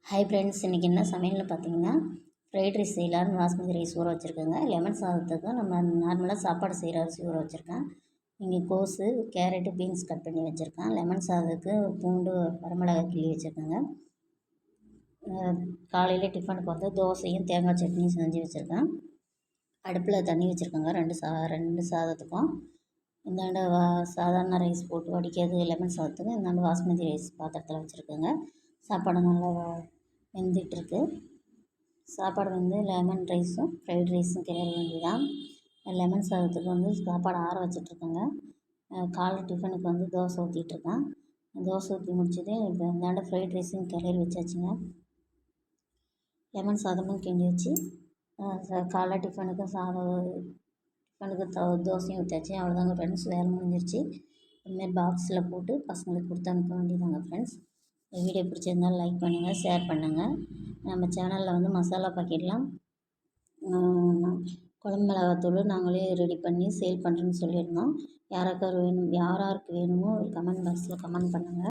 Hi friends, இன்றைக்கி என்ன சமையல்னு பார்த்தீங்கன்னா ஃப்ரைட் ரைஸ் செய்யலான்னு பாஸ்மதி ரைஸ் ஊற வச்சுருக்கேங்க. லெமன் சாதத்துக்கு நம்ம நார்மலாக சாப்பாடு செய்கிற அரிசி ஊற வச்சுருக்கேன். இங்கே கோஸு, கேரட்டு, பீன்ஸ் கட் பண்ணி வச்சுருக்கேன். லெமன் சாதத்துக்கு பூண்டு, வரமிளகாய் கிள்ளி வச்சுருக்கேங்க. காலையில் டிஃபனுக்கு வந்து தோசையும் தேங்காய் சட்னியும் செஞ்சு வச்சுருக்கேன். அடுப்பில் தண்ணி வச்சுருக்கேங்க ரெண்டு சாதத்துக்கும். இந்தாண்ட சாதாரண ரைஸ் போட்டு வடிக்கிறது லெமன் சாதத்துக்கு, இந்தாண்ட பாஸ்மதி ரைஸ் பாத்திரத்தில் வச்சுருக்கேங்க. சாப்பாடு நல்லா வெந்துட்டுருக்கு. சாப்பாடு வந்து லெமன் ரைஸும் ஃப்ரைட் ரைஸும் கிளற வேண்டியதான். லெமன் சாதத்துக்கு வந்து சாப்பாடு ஆற வச்சிட்ருக்கேங்க. காலை டிஃபனுக்கு வந்து தோசை ஊற்றிட்டுருக்கேன். தோசை ஊற்றி முடிச்சது இப்போ இந்தாண்ட ஃப்ரைட் ரைஸும் கிளறி வச்சாச்சுங்க. லெமன் சாதமும் கிண்டி வச்சு காலை டிஃபனுக்கு தோசையும் ஊற்றாச்சு. அவ்வளோதாங்க ஃப்ரெண்ட்ஸ், வேலை முடிஞ்சிருச்சு. இதுமாதிரி பாக்ஸில் போட்டு பசங்களுக்கு கொடுத்து அனுப்ப வேண்டியதாங்க ஃப்ரெண்ட்ஸ். இந்த வீடியோ பிடிச்சிருந்தாலும் லைக் பண்ணுங்கள், ஷேர் பண்ணுங்கள். நம்ம சேனலில் வந்து மசாலா பாக்கெட்லாம் குழம்பு மிளகாத்தூள் நாங்களே ரெடி பண்ணி சேல் பண்ணுறோன்னு சொல்லியிருந்தோம். யாராருக்கு வேணுமோ கமெண்ட் பாக்ஸில் கமெண்ட் பண்ணுங்கள்.